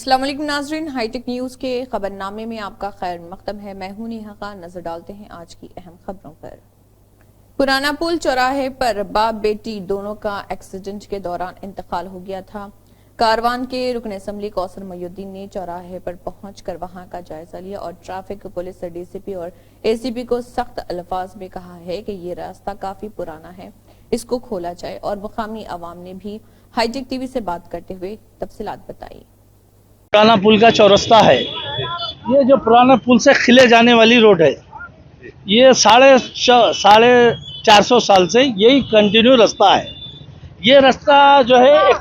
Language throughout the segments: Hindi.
अस्सलाम वालेकुम नाजरीन, हाईटेक न्यूज के खबरनामे में आपका खैर मकदम है। मैं हूं नेहा खान। नजर डालते हैं आज की अहम खबरों पर। पुराना पुल चौराहे पर बाप बेटी दोनों का एक्सीडेंट के दौरान इंतकाल हो गया था। कारवान के रुकन असम्बली कौसर मोयुद्दीन ने चौराहे पर पहुंचकर वहां का जायजा लिया और ट्रैफिक पुलिस, डीसीपी और एसीपी को सख्त अल्फाज में कहा है कि ये रास्ता काफी पुराना है, इसको खोला जाए। और मुकामी अवाम ने भी हाईटेक टीवी से बात करते हुए तफसीलात बताई। पुराना पुल का चौरस्ता है। ये जो पुराना पुल से खिले जाने वाली रोड है, ये साढ़े 450 साल से यही कंटिन्यू रास्ता है। ये रास्ता जो है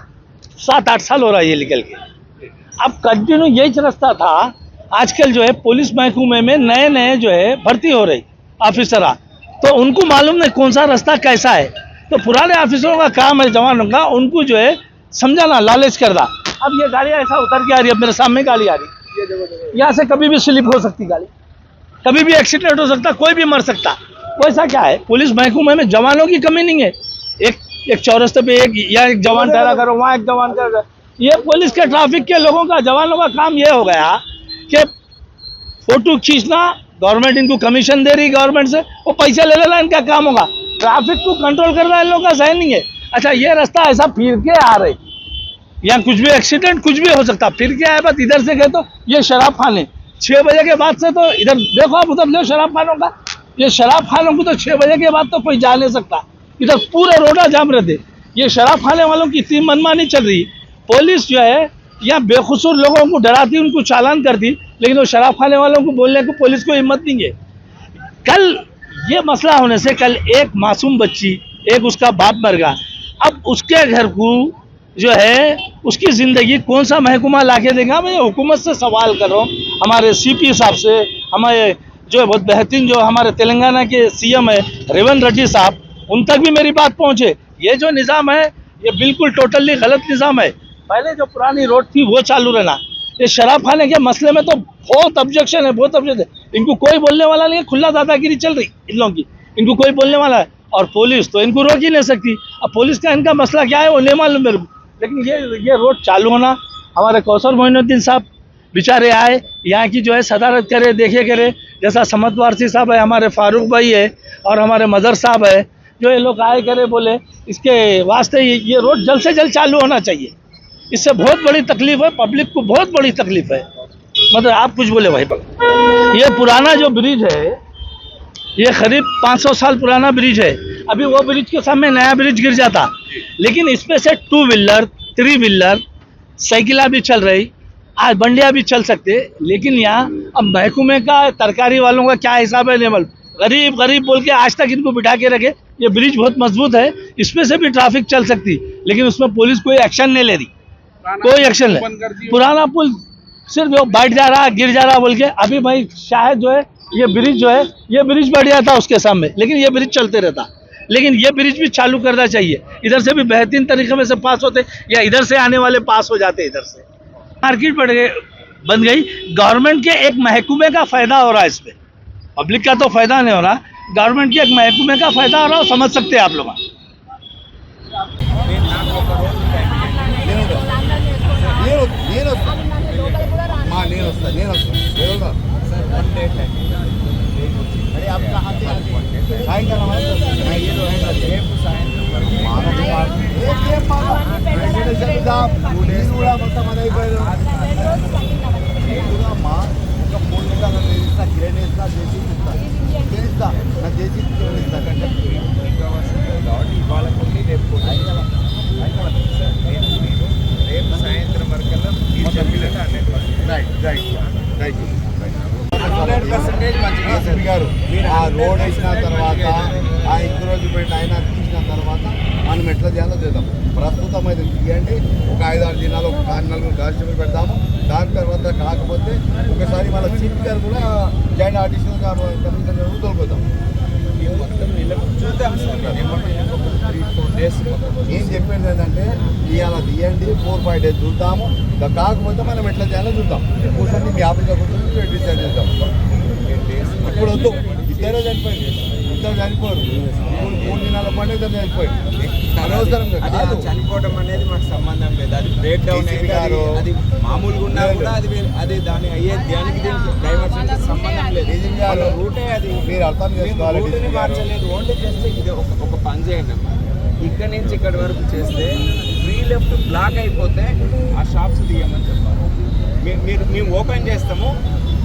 7-8 साल हो रहा है ये निकल के। अब कंटिन्यू यही रास्ता था। आजकल जो है पुलिस महकमे में नए नए जो है भर्ती हो रही ऑफिसर, तो उनको मालूम नहीं कौन सा रास्ता कैसा है। तो पुराने ऑफिसरों का काम है जवानों का उनको जो है समझाना, लालच करना। अब ये गाड़ी ऐसा उतर के आ रही है, मेरे सामने गाड़ी आ रही है, यहाँ से कभी भी स्लिप हो सकती गाड़ी, कभी भी एक्सीडेंट हो सकता, कोई भी मर सकता। वैसा क्या है, पुलिस महकमे में जवानों की कमी नहीं है। एक चौरस्ते पे एक जवान ठहरा करो, वहाँ एक जवान ठहरा। ये पुलिस के ट्रैफिक के लोगों का, जवानों का काम ये हो गया कि फोटो खींचना, गवर्नमेंट इनको कमीशन दे रही गवर्नमेंट से, वो पैसे ले लेना इनका काम होगा। ट्रैफिक को कंट्रोल करना इन लोगों का सही नहीं है। अच्छा, ये रास्ता ऐसा फिर के आ रहे, यहाँ कुछ भी एक्सीडेंट कुछ भी हो सकता। फिर क्या है, बस इधर से गए तो ये शराब खाने 6 बजे के बाद से, तो इधर देखो आप उधर देखो शराब खानों का, ये शराब खानों को तो 6 बजे के बाद तो कोई जा नहीं सकता। इधर पूरे रोडा जाम रहते। ये शराब खाने वालों की इतनी मनमानी चल रही। पुलिस जो है यहाँ बेकसूर लोगों को डराती, उनको चालान करती, लेकिन वो शराब खाने वालों को बोलने को पुलिस को हिम्मत नहीं है। कल ये मसला होने से कल एक मासूम बच्ची, एक उसका बाप मर गया। अब उसके घर को जो है उसकी ज़िंदगी कौन सा महकमा लाके देगा। मैं हुकूमत से सवाल कर रहा हूँ, हमारे सीपी साहब से, हमारे जो बहुत बेहतरीन जो हमारे तेलंगाना के सीएम है रेवंत रेड्डी साहब, उन तक भी मेरी बात पहुँचे। ये जो निज़ाम है ये बिल्कुल टोटली गलत निज़ाम है। पहले जो पुरानी रोड थी वो चालू रहना। ये शराब खाने के मसले में तो बहुत ऑब्जेक्शन है, बहुत ऑब्जेक्शन है। इनको कोई बोलने वाला नहीं है, खुला दादागिरी चल रही इन लोगों की, इनको कोई बोलने वाला है। और पुलिस तो इनको रोक ही नहीं सकती। अब पुलिस का इनका मसला क्या है वो नहीं मालूम मेरे को, लेकिन ये रोड चालू होना, हमारे कौसर मोइनुद्दीन साहब बेचारे आए, यहाँ की जो है सदारत करे, देखे करे। जैसा समत वारसी साहब है, हमारे फारूक भाई है और हमारे मदर साहब है, जो ये लोग आए करे, बोले इसके वास्ते ये रोड जल्द से जल्द चालू होना चाहिए। इससे बहुत बड़ी तकलीफ है, पब्लिक को बहुत बड़ी तकलीफ है। मतलब आप कुछ बोले भाई। ये पुराना जो ब्रिज है ये करीब 500 साल पुराना ब्रिज है। अभी वो ब्रिज के सामने नया ब्रिज गिर जाता, लेकिन इसमें से 2 व्हीलर 3 व्हीलर साइकिला भी चल रही, आज बंडिया भी चल सकते। लेकिन यहाँ अब महकमे का, तरकारी वालों का क्या हिसाब है नहीं, गरीब गरीब बोल के आज तक इनको बिठा के रखे। ये ब्रिज बहुत मजबूत है, इसमें से भी ट्रैफिक चल सकती, लेकिन उसमें पुलिस कोई एक्शन नहीं ले रही, कोई एक्शन नहीं। पुराना पुल सिर्फ वो बैठ जा रहा, गिर जा रहा बोल के। अभी भाई शायद जो है ये ब्रिज जो है, ये ब्रिज बढ़ जाता उसके सामने, लेकिन ये ब्रिज चलते रहता। लेकिन ये ब्रिज भी चालू करना चाहिए, इधर से भी बेहतरीन तरीके में से पास होते, या इधर से आने वाले पास हो जाते। इधर से मार्केट बन गई। गवर्नमेंट के एक महकमे का फायदा हो रहा है इसमें, पब्लिक का तो फायदा नहीं हो रहा, गवर्नमेंट के एक महकमे का फायदा हो रहा है। समझ सकते हैं आप लोग। రోడ్ వేసిన తర్వాత ఆ ఎంకరేజ్మెంట్ అయినా తీసిన తర్వాత మనం ఎట్లా చేయాలో చేద్దాం. ప్రస్తుతం అయితే తీయండి, ఒక 5-6 దినాలు ఒక 4 కానిస్టేబుల్ పెడతాము. దాని తర్వాత కాకపోతే ఒకసారి మన చీఫ్ గారు కూడా జాయింట్ అడిషనల్ కమిషనర్ తోలుకొద్దాం. ఏం చెప్పేది ఏంటంటే ఇవాళ తీయండి, 4-5 డేస్ చూద్దాము. కాకపోతే మనం ఎట్లా చేయాలో చూద్దాం. కూర్చొని మీ ఆఫీస్లో కూర్చొని డిసైడ్ చేద్దాం. ఇప్పుడు వద్దు, ఇద్దరే చనిపోయింది. ఇద్దరు చనిపోరు. 3 దినాల పండుగ ఇద్దరు చనిపోయారు. అనవసరంగా అది కాదు. చనిపోవడం అనేది మాకు సంబంధం లేదు. అది బ్రేక్ డౌన్ అయింది. అది మామూలుగా ఉన్నా కూడా అది దాని అయ్యే దానికి డైవర్షన్ సంబంధం లేదు. డీజీపీ గారు రూటే అది మీరు అర్థం చేసుకోవాలి. రూట్ని డీజీపీ గారు మార్చలేదు. ఓన్లీ జస్ట్ ఇది ఒక పని చేయండి అమ్మా. ఇక్కడి నుంచి ఇక్కడి వరకు చేస్తే ఫ్రీ లెఫ్ట్ బ్లాక్ అయిపోతే ఆ షాప్స్ తీయమని చెప్పాలి. మేము ఓపెన్ చేస్తాము,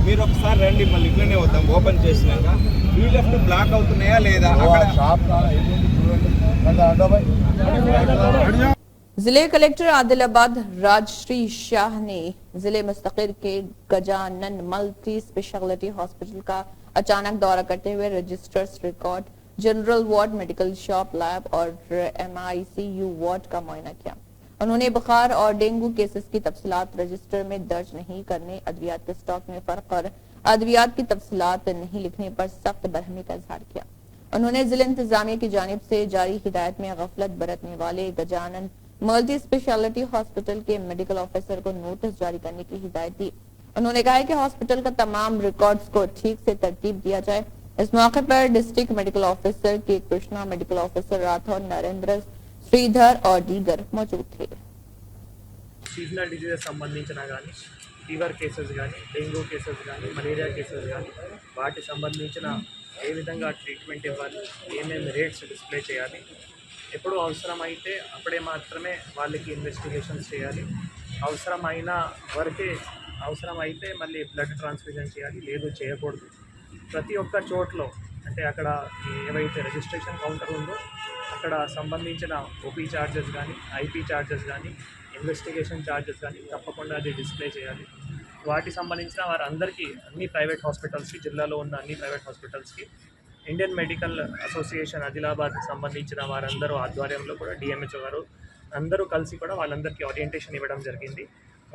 మీరు ఒకసారి రండి, మళ్ళీ ఇట్లనే వద్దాం. ఓపెన్ చేసినాక ఫ్రీ లెఫ్ట్ బ్లాక్ అవుతున్నాయా లేదా అక్కడ షాప్ చూడండి. जिले कलेक्टर आदिलाबाद राजश्री शाह ने जिले मुस्तकिर के गजानन मल्टी स्पेशलिटी हॉस्पिटल का अचानक दौरा करते हुए registers, record, general ward, medical shop, lab और MICU वार्ड का मुआयना किया। उन्होंने बुखार और डेंगू केसेस की तफसीलात रजिस्टर में दर्ज नहीं करने, अद्वियात के स्टॉक में फर्क और अद्वियात की तफसीलात नहीं लिखने पर सख्त बरहमी का इजहार किया। उन्होंने जिला इंतजामिया की जानिब से जारी हिदायत में गफलत बरतने वाले गजानन मल्टी स्पेशलिटी हॉस्पिटल के मेडिकल ऑफिसर को नोटिस जारी करने की हिदायत दी। उन्होंने कहा कि हॉस्पिटल का तमाम रिकॉर्ड्स को ठीक से तरतीब दिया जाए। इस मौके पर डिस्ट्रिक्ट मेडिकल ऑफिसर के कृष्णा, मेडिकल ऑफिसर राठौर, नरेंद्र, श्रीधर और दीगर मौजूद थे। సీజనల్ డిజీజెస్ సంబంధించిన కానీ ఫీవర్ కేసెస్ కానీ డెంగ్యూ కేసెస్ కానీ మలేరియా కేసెస్ కానీ వాటి సంబంధించిన ఏ విధంగా ట్రీట్మెంట్ ఇవ్వాలి, ఏమేమి రేట్స్ డిస్ప్లే చేయాలి, ఎప్పుడు అవసరమైతే అప్పుడే మాత్రమే వాళ్ళకి ఇన్వెస్టిగేషన్స్ చేయాలి, అవసరమైన వరకే అవసరమైతే మళ్ళీ బ్లడ్ ట్రాన్స్ఫ్యూజన్ చేయాలి, లేదు చేయకూడదు. ప్రతి ఒక్క చోట్లో అంటే అక్కడ ఏవైతే రిజిస్ట్రేషన్ కౌంటర్ ఉందో అక్కడ సంబంధించిన ఓపీ ఛార్జెస్ కానీ ఐపీ ఛార్జెస్ కానీ ఇన్వెస్టిగేషన్ ఛార్జెస్ కానీ తప్పకుండా అది డిస్ప్లే చేయాలి. వాటికి సంబంధించిన వారందరికీ అన్ని ప్రైవేట్ హాస్పిటల్స్కి, జిల్లాలో ఉన్న అన్ని ప్రైవేట్ హాస్పిటల్స్కి ఇండియన్ మెడికల్ అసోసియేషన్ ఆదిలాబాద్కి సంబంధించిన వారందరూ ఆధ్వర్యంలో కూడా డిఎంహెచ్ఓ గారు అందరూ కలిసి కూడా వాళ్ళందరికీ ఓరియంటేషన్ ఇవ్వడం జరిగింది.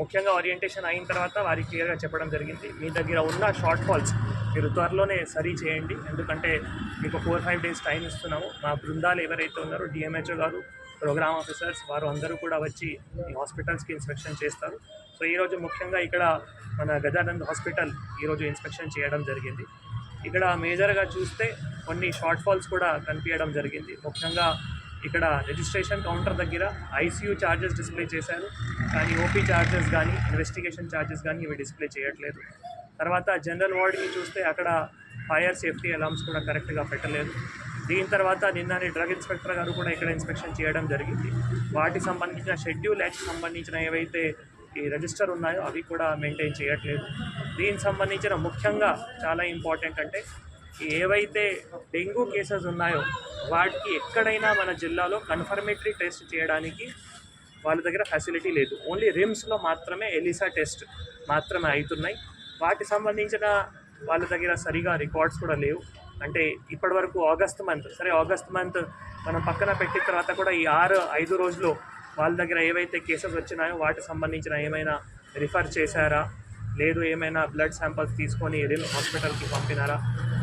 ముఖ్యంగా ఓరియంటేషన్ అయిన తర్వాత వారికి క్లియర్గా చెప్పడం జరిగింది, మీ దగ్గర ఉన్న షార్ట్ ఫాల్స్ మీరు త్వరలోనే సరి చేయండి, ఎందుకంటే మీకు 4-5 డేస్ టైం ఇస్తున్నాము. మా బృందాలు ఎవరైతే ఉన్నారో డిఎంహెచ్ఓ గారు, ప్రోగ్రామ్ ఆఫీసర్స్ వారు అందరూ కూడా వచ్చి ఈ హాస్పిటల్స్కి ఇన్స్పెక్షన్ చేస్తారు. సో ఈరోజు ముఖ్యంగా ఇక్కడ మన గజానంద్ హాస్పిటల్ ఈరోజు ఇన్స్పెక్షన్ చేయడం జరిగింది. ఇక్కడ మేజర్గా చూస్తే కొన్ని షార్ట్ ఫాల్స్ కూడా కనిపించడం జరిగింది. ముఖ్యంగా ఇక్కడ రిజిస్ట్రేషన్ కౌంటర్ దగ్గర ఐసీయూ ఛార్జెస్ డిస్ప్లే చేశారు, కానీ ఓపీ ఛార్జెస్ కానీ ఇన్వెస్టిగేషన్ ఛార్జెస్ కానీ ఇవి డిస్ప్లే చేయట్లేదు. తర్వాత జనరల్ వార్డ్కి చూస్తే అక్కడ ఫైర్ సేఫ్టీ అలార్మ్స్ కూడా కరెక్ట్గా పెట్టలేదు. దీని తర్వాత నిన్ననే డ్రగ్ ఇన్స్పెక్టర్ గారు కూడా ఇక్కడ ఇన్స్పెక్షన్ చేయడం జరిగింది. వాటికి సంబంధించిన షెడ్యూల్ యాక్ట్ సంబంధించిన ఏవైతే ఈ రిజిస్టర్ ఉన్నాయో అవి కూడా మెయింటైన్ చేయట్లేదు. దీనికి సంబంధించిన ముఖ్యంగా చాలా ఇంపార్టెంట్ అంటే ఏవైతే డెంగ్యూ కేసెస్ ఉన్నాయో వాటికి ఎక్కడైనా మన జిల్లాలో కన్ఫర్మేటరీ టెస్ట్ చేయడానికి వాళ్ళ దగ్గర ఫెసిలిటీ లేదు. ఓన్లీ రిమ్స్లో మాత్రమే ఎలిసా టెస్ట్ మాత్రమే అవుతున్నాయి. వాటికి సంబంధించిన వాళ్ళ దగ్గర సరిగా రికార్డ్స్ కూడా లేవు. అంటే ఇప్పటివరకు ఆగస్ట్ మంత్ మనం పక్కన పెట్టిన తర్వాత కూడా ఈ 5 రోజులు వాళ్ళ దగ్గర ఏవైతే కేసెస్ వచ్చినాయో వాటికి సంబంధించిన ఏమైనా రిఫర్ చేశారా, లేదు ఏమైనా బ్లడ్ శాంపిల్స్ తీసుకొని రిమ్స్ హాస్పిటల్కి పంపినారా,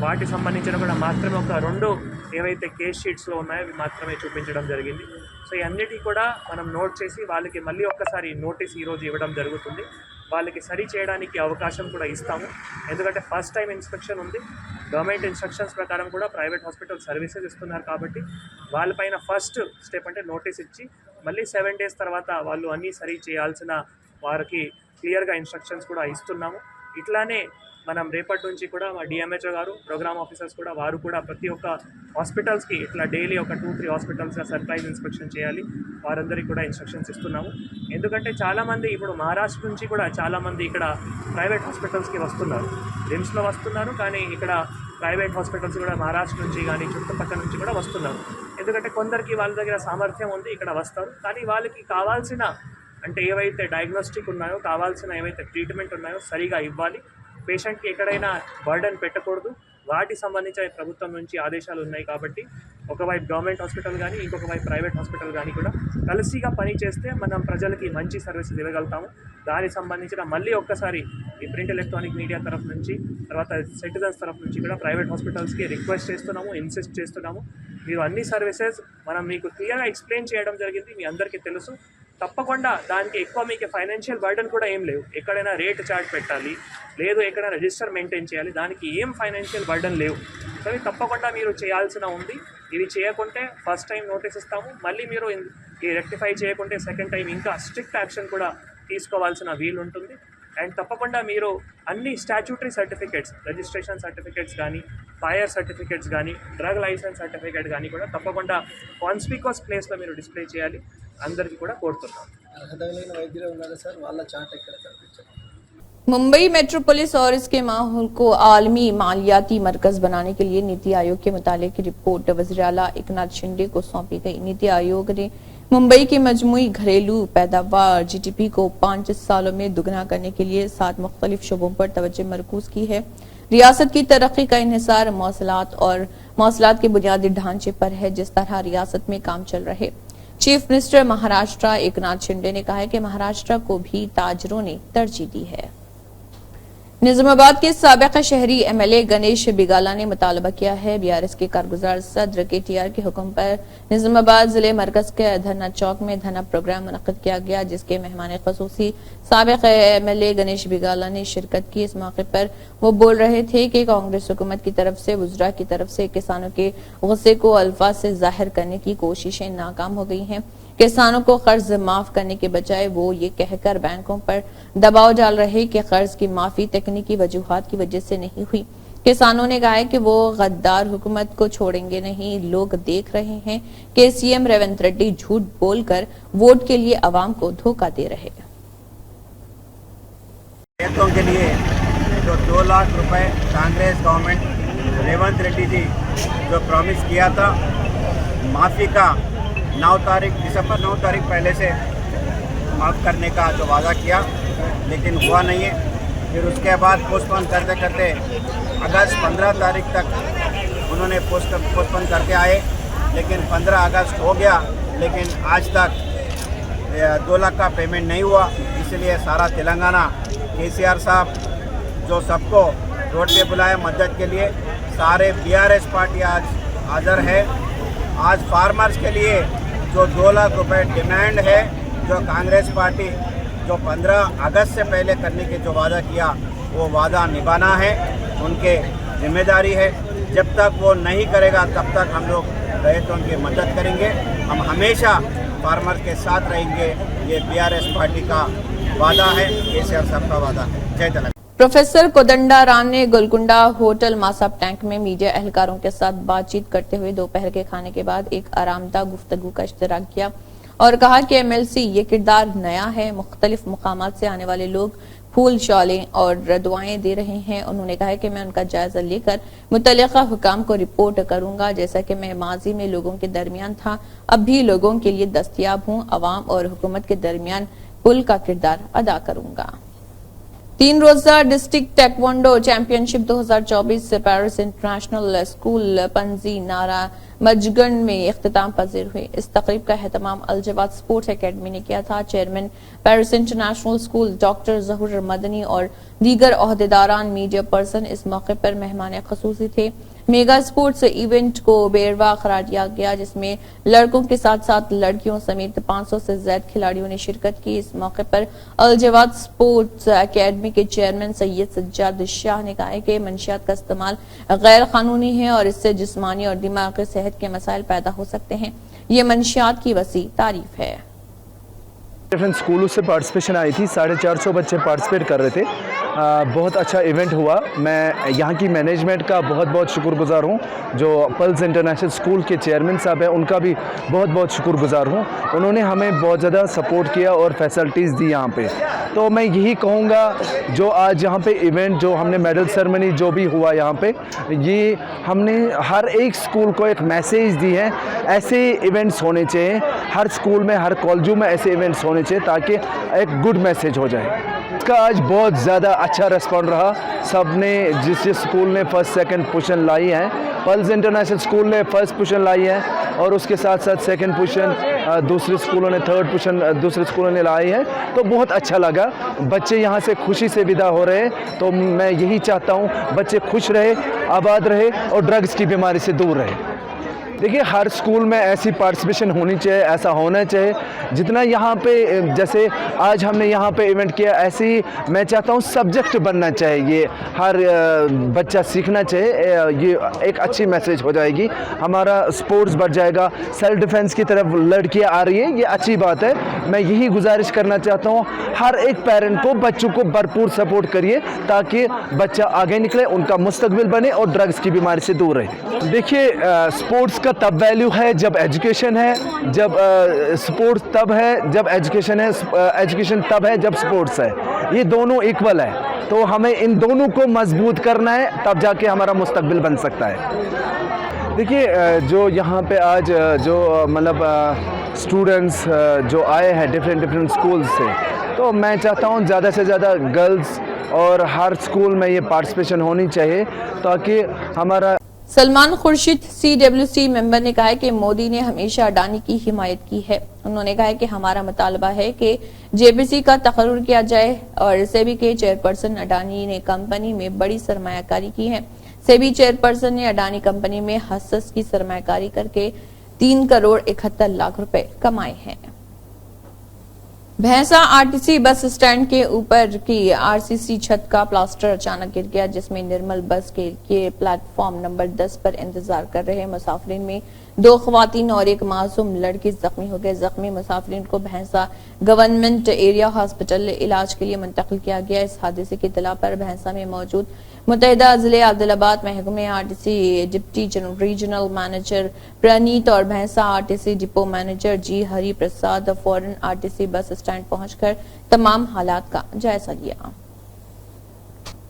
వాటికి సంబంధించిన కూడా మాత్రమే ఒక 2 ఏవైతే కేస్ షీట్స్లో ఉన్నాయో అవి మాత్రమే చూపించడం జరిగింది. సో ఇవన్నిటికీ కూడా మనం నోట్ చేసి వాళ్ళకి మళ్ళీ ఒక్కసారి నోటీస్ ఈరోజు ఇవ్వడం జరుగుతుంది. వాళ్ళకి సరి చేయడానికి అవకాశం కూడా ఇస్తాము. ఎందుకంటే ఫస్ట్ టైం ఇన్స్పెక్షన్ ఉంది, గవర్నమెంట్ ఇన్స్ట్రక్షన్స్ ప్రకారం కూడా ప్రైవేట్ హాస్పిటల్ సర్వీసెస్ ఇస్తున్నారు కాబట్టి వాళ్ళపైన ఫస్ట్ స్టెప్ అంటే నోటీస్ ఇచ్చి మళ్ళీ 7 డేస్ తర్వాత వాళ్ళు అన్నీ సరి చేయాల్సిన వారికి క్లియర్గా ఇన్స్ట్రక్షన్స్ కూడా ఇస్తున్నాము. ఇట్లానే మనం రేపటి నుంచి కూడా మా డిఎంహెచ్ఓ గారు, ప్రోగ్రామ్ ఆఫీసర్స్ కూడా వారు కూడా ప్రతి ఒక్క హాస్పిటల్స్కి ఇట్లా డైలీ ఒక 2-3 హాస్పిటల్స్గా సర్ప్రైజ్ ఇన్స్పెక్షన్ చేయాలి, వారందరికీ కూడా ఇన్స్ట్రక్షన్స్ ఇస్తున్నాము. ఎందుకంటే చాలామంది ఇప్పుడు మహారాష్ట్ర నుంచి కూడా చాలామంది ఇక్కడ ప్రైవేట్ హాస్పిటల్స్కి వస్తున్నారు, రిమ్స్లో వస్తున్నారు, కానీ ఇక్కడ ప్రైవేట్ హాస్పిటల్స్ కూడా మహారాష్ట్ర నుంచి కానీ చుట్టుపక్కల నుంచి కూడా వస్తున్నారు. ఎందుకంటే కొందరికి వాళ్ళ దగ్గర సామర్థ్యం ఉంది, ఇక్కడ వస్తారు, కానీ వాళ్ళకి కావాల్సిన అంటే ఏవైతే డయాగ్నోస్టిక్ ఉన్నాయో, కావాల్సిన ఏవైతే ట్రీట్మెంట్ ఉన్నాయో సరిగా ఇవ్వాలి, పేషెంట్కి ఎక్కడైనా బర్డెన్ పెట్టకూడదు. వాటికి సంబంధించిన ప్రభుత్వం నుంచి ఆదేశాలు ఉన్నాయి కాబట్టి ఒకవైపు గవర్నమెంట్ హాస్పిటల్ కానీ ఇంకొక వైపు ప్రైవేట్ హాస్పిటల్ కానీ కూడా కలిసిగా పని చేస్తే మనం ప్రజలకి మంచి సర్వీసెస్ ఇవ్వగలుగుతాము. దానికి సంబంధించిన మళ్ళీ ఒక్కసారి ఈ ప్రింట్ ఎలక్ట్రానిక్ మీడియా తరఫు నుంచి, తర్వాత సిటిజన్స్ తరఫు నుంచి కూడా ప్రైవేట్ హాస్పిటల్స్కి రిక్వెస్ట్ చేస్తున్నాము, ఇన్సిస్ట్ చేస్తున్నాము. మీరు అన్ని సర్వీసెస్ మనం మీకు క్లియర్గా ఎక్స్ప్లెయిన్ చేయడం జరిగింది, మీ అందరికీ తెలుసు. తప్పకుండా దానికి ఎక్కువ మీకు ఫైనాన్షియల్ బర్డన్ కూడా ఏం లేవు. ఎక్కడైనా రేట్ చార్ట్ పెట్టాలి, లేదు ఎక్కడైనా రిజిస్టర్ మెయింటైన్ చేయాలి, దానికి ఏం ఫైనాన్షియల్ బర్డన్ లేవు. కానీ తప్పకుండా మీరు చేయాల్సిన ఉంది. ఇవి చేయకుంటే ఫస్ట్ టైం నోటీస్ ఇస్తాము, మళ్ళీ మీరు ఈ రెక్టిఫై చేయకుంటే సెకండ్ టైం ఇంకా స్ట్రిక్ట్ యాక్షన్ కూడా తీసుకోవాల్సిన వీలు ఉంటుంది. అండ్ తప్పకుండా మీరు అన్ని స్టాట్యూటరీ సర్టిఫికేట్స్, రిజిస్ట్రేషన్ సర్టిఫికేట్స్ కానీ, ఫైర్ సర్టిఫికేట్స్ కానీ, డ్రగ్ లైసెన్స్ సర్టిఫికేట్ కానీ కూడా తప్పకుండా కాన్స్పిక్యూస్ ప్లేస్లో మీరు డిస్ప్లే చేయాలి. అందరికీ కూడా కోరుతున్నాం. मुंबई मेट्रोपोलिस और इसके माहौल को आलमी मालियाती मरकज बनाने के लिए नीति आयोग के मुताले की रिपोर्ट वज़ीर आला एकनाथ शिंदे को सौंपी गई। नीति आयोग ने मुंबई की मजमूई घरेलू पैदावार GDP को 5 सालों में दुगना करने के लिए 7 मुख्तलिफ शोबों पर तवज्जो मरकूज की है। रियासत की तरक्की का इन्हिसार मौसलात के बुनियादी ढांचे पर है, जिस तरह रियासत में काम चल रहे। चीफ मिनिस्टर महाराष्ट्र एकनाथ शिंदे ने कहा है कि महाराष्ट्र को भी ताजरों ने तरजीह दी है। निजामाबाद के साबिक़ शहरी MLA गणेश बिगाला ने मुतालबा किया है BRS के कारगुजार सदर KTR के हुक्म पर निजामाबाद जिले मरकज के धरना चौक में धरना प्रोग्राम मुनक़्क़िद किया गया, जिसके मेहमान ख़ुसूसी साबिक़ MLA गणेश बिगाला ने शिरकत की। इस मौके पर वो बोल रहे थे कि कांग्रेस हुकूमत की तरफ से वुज़रा की तरफ से किसानों के गुस्से को अल्फाज से जाहिर करने की कोशिशें नाकाम हो गई हैं। किसानों को कर्ज माफ करने के बजाय वो ये कहकर बैंकों पर दबाव डाल रहे कि कर्ज की माफी तकनीकी वजूहात की वजह से नहीं हुई। किसानों ने कहा है कि वो गद्दार हुकूमत को छोड़ेंगे नहीं। लोग देख रहे हैं कि CM रेवंत रेड्डी झूठ बोलकर वोट के लिए अवाम को धोखा दे रहे हैं। खेतों के लिए जो 2 लाख रुपए कांग्रेस गवर्नमेंट रेवंत रेड्डी जी जो प्रॉमिस किया था माफी का 9 तारीख दिसंबर 9 तारीख पहले से माफ़ करने का जो वादा किया, लेकिन हुआ नहीं है। फिर उसके बाद पोस्टपोन करते करते अगस्त 15 तारीख तक उन्होंने पोस्टपोन करके आए, लेकिन 15 अगस्त हो गया, लेकिन आज तक 2 लाख का पेमेंट नहीं हुआ। इसलिए सारा तेलंगाना KCR साहब जो सबको रोड पे बुलाया मदद के लिए, सारे BRS पार्टी आज हाज़िर है। आज फार्मर्स के लिए जो 2 लाख रुपए डिमांड है, जो कांग्रेस पार्टी जो 15 अगस्त से पहले करने के जो वादा किया वो वादा निभाना है, उनके जिम्मेदारी है। जब तक वो नहीं करेगा तब तक हम लोग रैयतों की मदद करेंगे। हम हमेशा फार्मर के साथ रहेंगे। ये BRS पार्टी का वादा है, KCR साहब का वादा है। जय तेलंगाना। प्रोफेसर कोदंडा राम ने गोलकुंडा होटल मासाब टैंक में मीडिया एहलकारों के साथ बातचीत करते हुए दोपहर के खाने के बाद एक आरामदा गुफ्तगू का इश्तिराक किया और कहा कि MLC ये किरदार नया है। मुख्तलिफ मुकामात से आने वाले लोग फूल शॉलें और दुआएं दे रहे हैं। उन्होंने कहा कि मैं उनका जायजा लेकर मुतल्लिका हुकाम को रिपोर्ट करूंगा। जैसा कि मैं माजी में लोगों के दरमियान था, अब भी लोगों के लिए दस्तयाब हूं। अवाम और हुकूमत के दरमियान पुल का किरदार अदा करूंगा। 3 रोजा district taekwondo championship 2024 Paris international school Panaji नारा मजगंड में इख्तिताम पजीर हुए। इस तकरीब का एहतमाम अल-जवाद स्पोर्ट्स एकेडमी ने किया था। Chairman Paris international school doctor Zahoor Madani और दीगर ओहदेदारान मीडिया पर्सन इस मौके पर मेहमान खसूसी थे। मेगा स्पोर्ट्स इवेंट को बेरवा करार दिया गया, जिसमें लड़कों के साथ साथ लड़कियों समेत 500 से ज्यादा खिलाड़ियों ने शिरकत की। इस मौके पर अल-जवाद स्पोर्ट्स एकेडमी के चेयरमैन सैयद सज्जाद शाह ने कहा कि मंशियात का इस्तेमाल गैर कानूनी है और इससे जिस्मानी और दिमागी सेहत के मसाइल पैदा हो सकते हैं। ये मंशियात की वसी तारीफ है। डिफरेंट स्कूलों से पार्टिसिपेशन आई थी, 450 बच्चे पार्टिसिपेट कर रहे थे। बहुत अच्छा इवेंट हुआ। मैं यहाँ की मैनेजमेंट का बहुत बहुत शुक्रगुजार हूँ। जो पल्स इंटरनेशनल स्कूल के चेयरमैन साहब हैं उनका भी बहुत बहुत शुक्रगुजार हूँ। उन्होंने हमें बहुत ज़्यादा सपोर्ट किया और फैसिलिटीज़ दी यहाँ पे। तो मैं यही कहूँगा, जो आज यहाँ पे इवेंट जो हमने मेडल सेरेमनी जो भी हुआ यहाँ पे, ये हमने हर एक स्कूल को एक मैसेज दी है। ऐसे इवेंट्स होने चाहिए हर स्कूल में, हर कॉलेजों में ऐसे इवेंट्स होने चाहिए ताकि एक गुड मैसेज हो जाए। इसका आज बहुत ज़्यादा अच्छा रिस्पॉन्ड रहा। सब ने जिस स्कूल ने फर्स्ट सेकंड पोजीशन लाई है, पल्स इंटरनेशनल स्कूल ने फर्स्ट पोजीशन लाई है और उसके साथ साथ सेकंड पोजीशन दूसरे स्कूलों ने, थर्ड पोजीशन दूसरे स्कूलों ने लाई है। तो बहुत अच्छा लगा। बच्चे यहाँ से खुशी से विदा हो रहे हैं। तो मैं यही चाहता हूँ बच्चे खुश रहे, आबाद रहे और ड्रग्स की बीमारी से दूर रहे। देखिए हर स्कूल में ऐसी पार्टिसिपेशन होनी चाहिए, ऐसा होना चाहिए जितना यहाँ पे, जैसे आज हमने यहाँ पे इवेंट किया, ऐसे ही मैं चाहता हूँ सब्जेक्ट बनना चाहिए, हर बच्चा सीखना चाहिए। ये एक अच्छी मैसेज हो जाएगी, हमारा स्पोर्ट्स बढ़ जाएगा, सेल्फ डिफेंस की तरफ लड़कियाँ आ रही है, ये अच्छी बात है। मैं यही गुजारिश करना चाहता हूँ हर एक पेरेंट को, बच्चों को भरपूर सपोर्ट करिए ताकि बच्चा आगे निकले, उनका मुस्तकबिल बने और ड्रग्स की बीमारी से दूर रहे। देखिए स्पोर्ट्स का तब वैल्यू है जब एजुकेशन है, जब स्पोर्ट्स तब है जब एजुकेशन है, एजुकेशन तब है जब स्पोर्ट्स है, ये दोनों इक्वल है। तो हमें इन दोनों को मजबूत करना है, तब जाके हमारा मुस्तकबिल बन सकता है। देखिए जो यहाँ पे आज जो मतलब स्टूडेंट्स जो आए हैं डिफरेंट स्कूल्स से, तो मैं चाहता हूँ ज़्यादा से ज़्यादा गर्ल्स और हर स्कूल में ये पार्टिसिपेशन होनी चाहिए ताकि हमारा। सलमान खुर्शीद CWC मेंबर ने कहा है कि मोदी ने हमेशा अडानी की हिमायत की है। उन्होंने कहा है कि हमारा मुतालबा है कि JPC का तकर्रुर किया जाए और सेबी के चेयरपर्सन अडानी ने कंपनी में बड़ी सरमायाकारी की है। सेबी चेयरपर्सन ने अडानी कंपनी में हसस की सरमायाकारी करके 3 करोड़ 71 लाख रुपए कमाए हैं। भैंसा RTC बस स्टैंड के ऊपर की RCC छत का प्लास्टर अचानक गिर गया, जिसमें निर्मल बस के प्लेटफॉर्म नंबर 10 पर इंतजार कर रहे मुसाफिरीन में 2 खवातीन और एक मासूम लड़की जख्मी हो गए। जख्मी मुसाफिरीन को भैंसा गवर्नमेंट एरिया हॉस्पिटल इलाज के लिए मुंतकिल किया गया। इस हादसे की इत्तला पर भैंसा में मौजूद मुत्तहिदा जिले आदिलाबाद महकमे RTC deputy regional manager Praneeth और Bhainsa RTC depot manager G Hari Prasad फौरन RTC बस स्टैंड पहुंचकर तमाम हालात का जायजा लिया।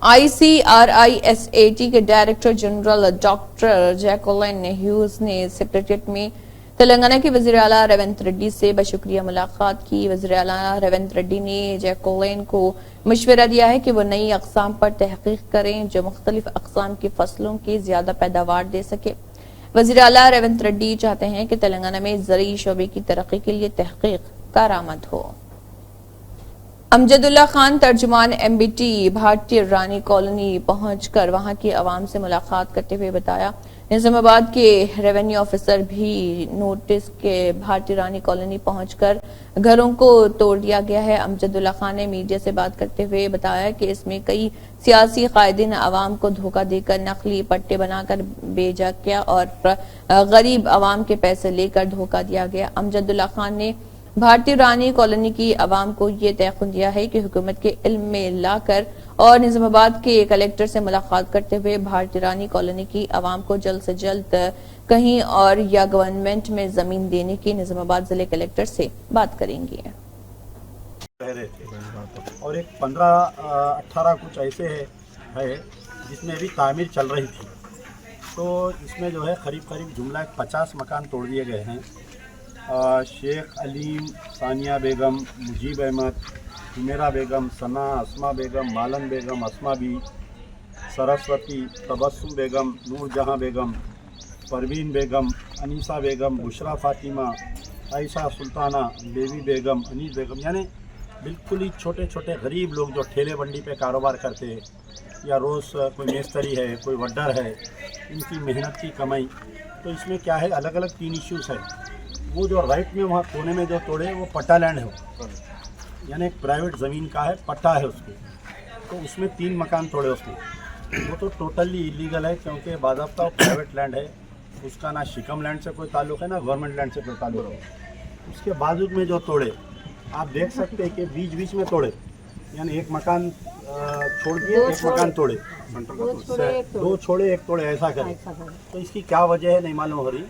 ICRISAT के डायरेक्टर जनरल डॉक्टर जैकोलिन ह्यूज ने सेक्रेटरीट में तेलंगाना के वज़ीर आला रेवंत रेड्डी से बशुक्रिया मुलाकात की। वज़ीर आला रेवंत रेड्डी ने जैकोलिन को मशवरा दिया है कि वो नई अक़साम पर तहकीक करें जो मुख्तलिफ अक़साम की फसलों की ज्यादा पैदावार दे सके। वज़ीर आला रेवंत रेड्डी चाहते हैं कि तेलंगाना में ज़रई शोबे की तरक्की के लिए तहकीक कारआमद हो। अमजदुल्ला खान तर्जुमान MBT भारतीय रानी कॉलोनी पहुंचकर वहां की आवाम से मुलाकात करते हुए बताया, निजामाबाद के रेवेन्यू ऑफिसर भी नोटिस के भारतीय रानी कॉलोनी पहुंचकर घरों को तोड़ दिया गया है। अमजदुल्ला खान ने मीडिया से बात करते हुए बताया कि इसमें कई सियासी कायदीन आवाम को धोखा देकर नकली पट्टे बनाकर भेजा गया और गरीब आवाम के पैसे लेकर धोखा दिया गया। अमजदुल्ला खान ने भारतीय रानी कॉलोनी की आवाम को ये तयक़ुन दिया है कि हुकूमत के इल्म में लाकर और निजामाबाद के कलेक्टर से मुलाकात करते हुए भारतीय रानी कॉलोनी की आवाम को जल्द से जल्द कहीं और या गवर्नमेंट में जमीन देने की निजामाबाद जिले कलेक्टर से बात करेंगे। और एक 15-18 कुछ ऐसे है जिसमें अभी तामीर चल रही थी, तो इसमें जो है करीब जुमला 50 मकान तोड़ दिए गए हैं। शेख अलीम, सानिया बेगम, मुजीब अहमद, हुमेरा बेगम, सना, अस्मा बेगम, मालन बेगम, अस्मा बी, सरस्वती, तबस्सुम बेगम, नूर जहां बेगम, परवीन बेगम, अनीसा बेगम, बुशरा फातिमा, आयशा सुल्ताना, बेबी बेगम, अनीस बेगम, यानी बिल्कुल ही छोटे छोटे गरीब लोग जो ठेले बंडी पे कारोबार करते हैं या रोज़ कोई मेस्तरी है, कोई वड्डर है, इनकी मेहनत की कमाई। तो इसमें क्या है, अलग अलग 3 इश्यूज़ है। वो जो राइट में वहाँ कोने में जो तोड़े वो पट्टा लैंड है, यानी एक प्राइवेट ज़मीन का है, पट्टा है उसको, तो उसमें 3 मकान तोड़े उसमें। वो तो टोटली इलीगल है क्योंकि बाज़ाब्ता प्राइवेट लैंड है, उसका ना शिकम लैंड से कोई ताल्लुक़ है ना गवर्नमेंट लैंड से कोई ताल्लुक़ है। उसके बाजू में जो तोड़े आप देख सकते हैं कि बीच में तोड़े, यानी एक मकान छोड़ दिए, एक मकान तोड़े, 2 छोड़े 1 तोड़े, ऐसा करें। तो इसकी क्या वजह है नहीं मालूम हो रही।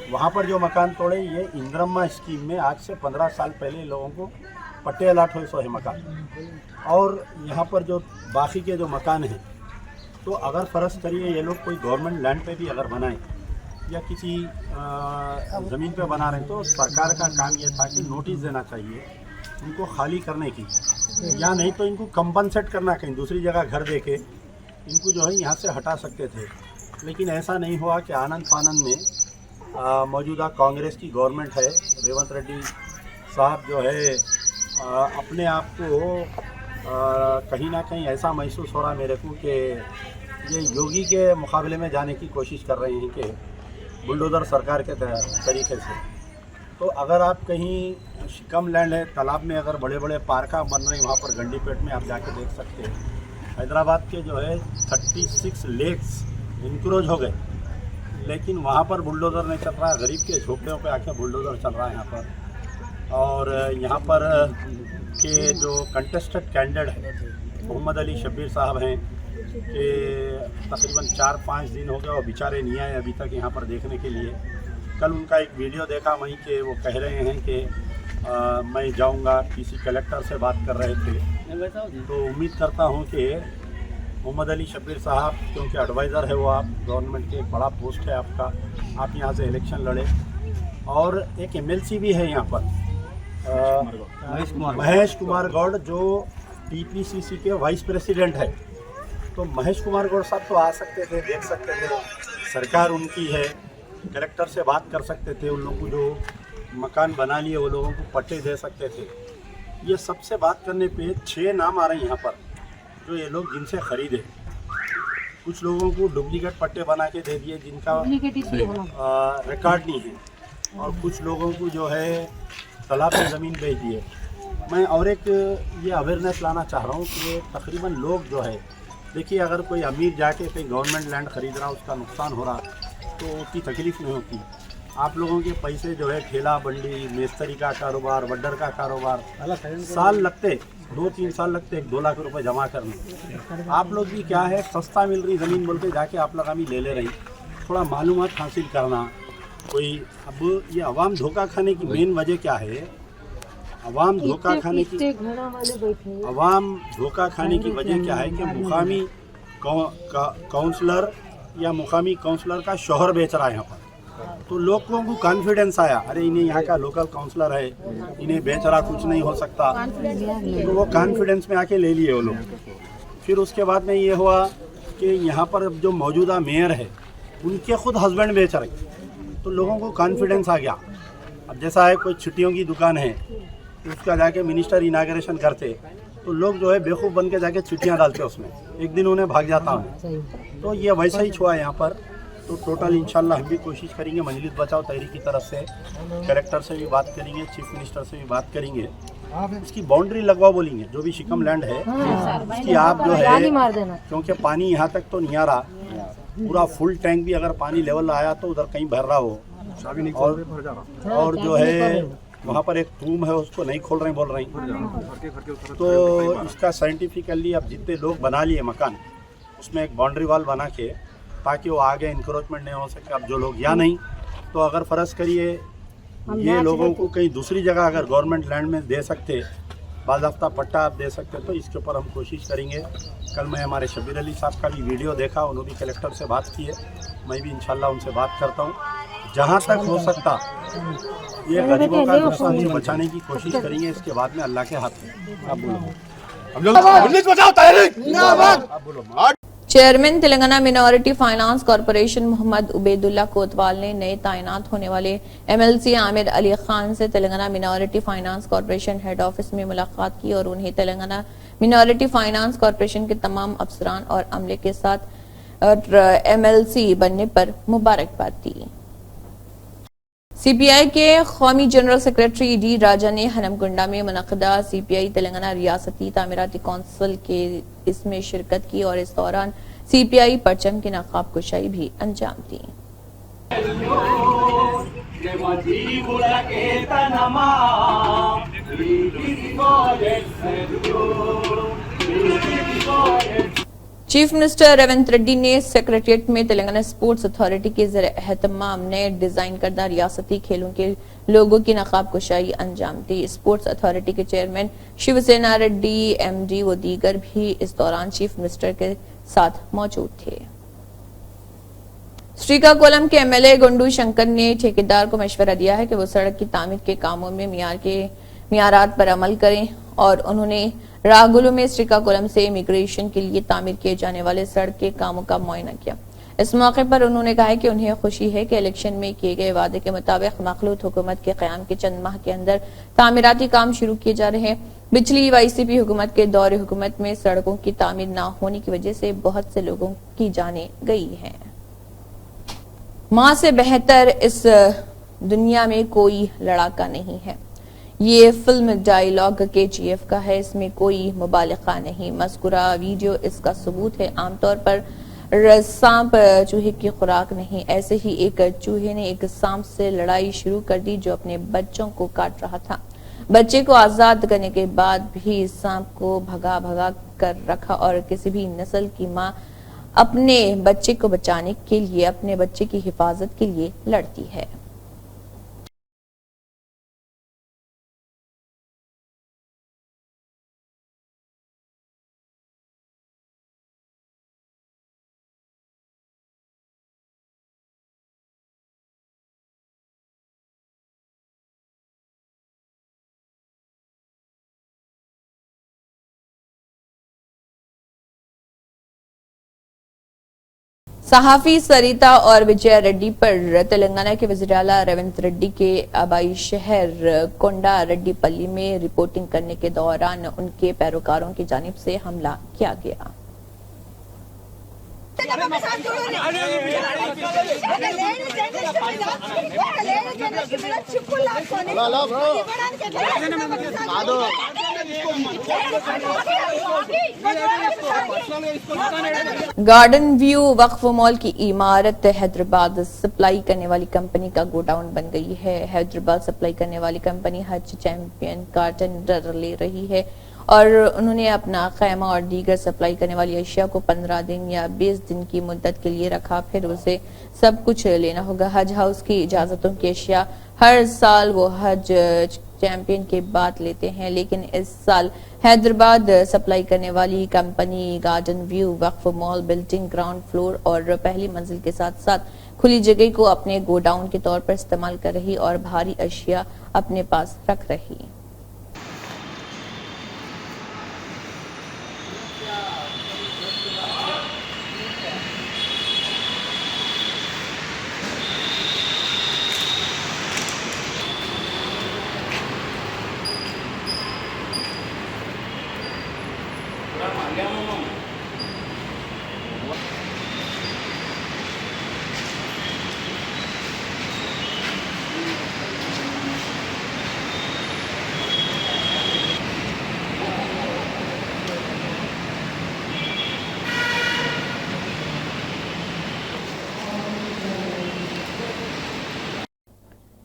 वहाँ पर जो मकान तोड़े ये इंदिरम्मा स्कीम में आज से 15 साल पहले लोगों को पट्टे अलाट हुए, सो है मकान। और यहाँ पर जो बाकी के जो मकान हैं, तो अगर फ़र्ज़ करिए ये लोग कोई गवर्नमेंट लैंड पे भी अगर बनाएं या किसी ज़मीन पे बना रहे हैं, तो सरकार का काम ये था कि नोटिस देना चाहिए इनको खाली करने की, या नहीं तो इनको कंपनसेट करना, कहीं दूसरी जगह घर दे के इनको जो है यहाँ से हटा सकते थे। लेकिन ऐसा नहीं हुआ कि आनंद फानंद में मौजूदा कांग्रेस की गवर्नमेंट है, रेवंत रेड्डी साहब जो है अपने आप को कहीं ना कहीं ऐसा महसूस हो रहा मेरे को कि ये योगी के मुकाबले में जाने की कोशिश कर रहे हैं कि बुलडोज़र सरकार के तरीके से। तो अगर आप कहीं शिकम लैंड है, तालाब में अगर बड़े बड़े पार्का बन रहे हैं, वहाँ पर गंडीपेट में आप जाके देख सकते हैं। हैदराबाद के जो है 36 लेक्स इंक्रोज हो गए, लेकिन वहाँ पर बुलडोज़र नहीं चल रहा है। गरीब के झोपड़ियों पे आके बुलडोज़र चल रहा है यहाँ पर। और यहाँ पर के जो कंटेस्टेड कैंडिडेट है मोहम्मद अली शब्बीर साहब हैं कि तकरीबन 4-5 दिन हो गए और बेचारे नहीं आए अभी तक यहाँ पर देखने के लिए। कल उनका एक वीडियो देखा वहीं के, वो कह रहे हैं कि मैं जाऊंगा, किसी कलेक्टर से बात कर रहे थे। तो उम्मीद करता हूं कि मोहम्मद अली शब्बीर साहब, क्योंकि एडवाइज़र है वो, आप गवर्नमेंट के एक बड़ा पोस्ट है आपका, आप यहां से इलेक्शन लड़े। और एक MLC भी है यहाँ पर महेश कुमार गौड़, जो TPCC के वाइस प्रेसिडेंट है। तो महेश कुमार गौड़ साहब तो आ सकते थे, देख सकते थे, सरकार उनकी है, कलेक्टर से बात कर सकते थे, उन लोगों को जो मकान बना लिए वो लोगों को पट्टे दे सकते थे। ये सबसे बात करने पे 6 नाम आ रहे हैं यहाँ पर जो ये लोग जिनसे ख़रीदे। कुछ लोगों को डुप्लीकेट पट्टे बना के दे दिए जिनका रिकॉर्ड नहीं है, और कुछ लोगों को जो है तालाब में ज़मीन बेच दिए। मैं और एक ये अवेयरनेस लाना चाह रहा हूँ कि तकरीबन लोग जो है, देखिए अगर कोई अमीर जाके कहीं गवर्नमेंट लैंड ख़रीद रहा, उसका नुकसान हो रहा तो उतनी तकलीफ़ नहीं होती। आप लोगों के पैसे जो है ठेला बंडी, मिस्त्री का कारोबार, वड्डर का कारोबार, साल लगते 2-3 साल लगते 1-2 लाख रुपए जमा करने। आप लोग भी क्या है, सस्ता मिल रही ज़मीन बोल के जाके आप लोग ले ले रही। थोड़ा मालूमात हासिल करना कोई। अब ये अवाम धोखा खाने की मेन वजह क्या है? अवाम धोखा खाने की वजह क्या है कि मुकामी काउंसलर या मुकामी काउंसलर का शोहर बेच रहा है यहाँ पर। तो लोगों को कॉन्फिडेंस आया, अरे इन्हें यहाँ का लोकल काउंसलर है, इन्हें बेच रहा, कुछ नहीं हो सकता। तो वो कॉन्फिडेंस में आके ले लिए वो लोग। फिर उसके बाद में ये हुआ कि यहाँ पर जो मौजूदा मेयर है उनके खुद हस्बैंड बेच रहे, तो लोगों को कॉन्फिडेंस आ गया। अब जैसा है कोई छुट्टियों की दुकान है, उसका जाके मिनिस्टर इनाग्रेशन करते, तो लोग जो है बेवकूफ़ बन के जाके छुट्टियाँ डालते उसमें, एक दिन उन्हें भाग जाता हूँ। तो ये वैसा ही हुआ यहाँ पर। तो टोटल इंशाल्लाह हम भी कोशिश करेंगे मजलिस बचाओ तहरीक की तरफ से, कलेक्टर से भी बात करेंगे, चीफ मिनिस्टर से भी बात करेंगे, इसकी बाउंड्री लगवाओ बोलेंगे। जो भी शिकम लैंड है उसकी आप जो है, क्योंकि पानी यहाँ तक तो नहीं आ रहा, पूरा फुल टैंक भी अगर पानी लेवल आया तो उधर कहीं भर रहा हो, और जो है वहाँ पर एक टूम है उसको नहीं खोल रहे बोल रहे हैं। तो इसका साइंटिफिकली अब जितने लोग बना लिए मकान, उसमें एक बाउंड्री वाल बना के, ताकि वो आगे इंक्रोचमेंट नहीं हो सके। अब जो लोग या नहीं, तो अगर फ़र्ज़ करिए ये लोगों को कहीं दूसरी जगह अगर गवर्नमेंट लैंड में दे सकते, बाज़ाब्ता पट्टा आप दे सकते, तो इसके ऊपर हम कोशिश करेंगे। कल मैं हमारे शब्बीर अली साहब का भी वीडियो देखा, उन्होंने भी कलेक्टर से बात की है, मैं भी इंशाल्लाह उनसे बात करता हूँ। जहाँ तक हो सकता ये गरीबों का नुकसान से बचाने की कोशिश करेंगे। इसके बाद में अल्लाह के हाथ में। आप बोलो। Chairman Telangana minority finance corporation Mohammed Ubaidullah Kotwal ने नए तैनात होने वाले MLC आमिर अली खान से Telangana minority finance corporation head office में मुलाकात की और उन्हें तेलंगाना मिनॉरिटी फाइनेंस कॉरपोरेशन के तमाम अफसरान और अमले के साथ MLC बनने पर मुबारकबाद दी। CPI के कौमी जनरल सेक्रेटरी डी राजा ने हनमकुंडा में मुनक़दा CPI तेलंगाना रियासती तामीराती कौंसिल के इसमें शिरकत की और इस दौरान CPI परचम की नकाब कुशाई भी अंजाम दी। चीफ मिनिस्टर रेवंत रेड्डी ने सेक्रेटरिएट में तेलंगाना स्पोर्ट्स अथॉरिटी के ज़रिए एहतमाम नए डिजाइन करदा रियासती खेलों के लोगों की नकाब कुशाई अंजाम दी। स्पोर्ट्स अथॉरिटी के चेयरमैन शिवसेना रेड्डी MD व दीगर भी इस दौरान चीफ मिनिस्टर के साथ मौजूद थे। श्रीकाकुलम के MLA गुंडू शंकर ने ठेकेदार को मशवरा दिया है कि वो सड़क की तामीर के कामों में मियारात पर अमल करें और उन्होंने रागुलू में श्रीकाकुलम से इमिग्रेशन के लिए तामीर किए जाने वाले सड़क के कामों का मुआयना किया। इस मौके पर उन्होंने कहा कि उन्हें खुशी है कि इलेक्शन में किए गए वादे के मुताबिक मखलूत हुकूमत के क़याम के चंद माह के अंदर तामीराती काम शुरू किए जा रहे हैं। पिछली YCP हुकूमत के दौरे हुकूमत में सड़कों की तामीर न होने की वजह से बहुत से लोगों की जानें गई हैं। मां से बेहतर इस दुनिया में कोई लड़ाका नहीं है। ये फिल्म डायलॉग KGF का है, इसमें कोई मुबालिगा नहीं। मज़कूरा वीडियो इसका सबूत है। आमतौर पर सांप चूहे की खुराक नहीं, ऐसे ही एक चूहे ने एक सांप से लड़ाई शुरू कर दी जो अपने बच्चों को काट रहा था। बच्चे को आजाद करने के बाद भी सांप को भगा भगा कर रखा और किसी भी नस्ल की मां अपने बच्चे को बचाने के लिए, अपने बच्चे की हिफाजत के लिए लड़ती है। सहाफी सरिता और विजय रेड्डी पर तेलंगाना के वज़ीर आला रेवंत रेड्डी के आबाई शहर कोंडा रेड्डीपल्ली में रिपोर्टिंग करने के दौरान उनके पैरोकारों की जानिब से हमला किया गया। गार्डन व्यू वक्फ मॉल की इमारत हैदराबाद सप्लाई करने वाली कंपनी का गोडाउन बन गई है। हैदराबाद सप्लाई करने वाली कंपनी हज चैंपियन का टेंडर ले रही है और उन्होंने अपना खैमा और दीगर सप्लाई करने वाली अशिया को 15 दिन या 20 दिन की मुद्दत के लिए रखा, फिर उसे सब कुछ लेना होगा। हज हाउस की इजाजतों की अशिया हर साल वो हज चैंपियन के बाद लेते हैं, लेकिन इस साल हैदराबाद सप्लाई करने वाली कंपनी गार्डन व्यू वक्फ मॉल बिल्डिंग ग्राउंड फ्लोर और पहली मंजिल के साथ साथ खुली जगह को अपने गोडाउन के तौर पर इस्तेमाल कर रही और भारी अशिया अपने पास रख रही।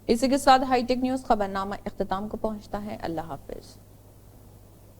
इसी के साथ हाईटेक न्यूज खबरनामा इख्तिताम को पहुंचता है। अल्लाह हाफिज।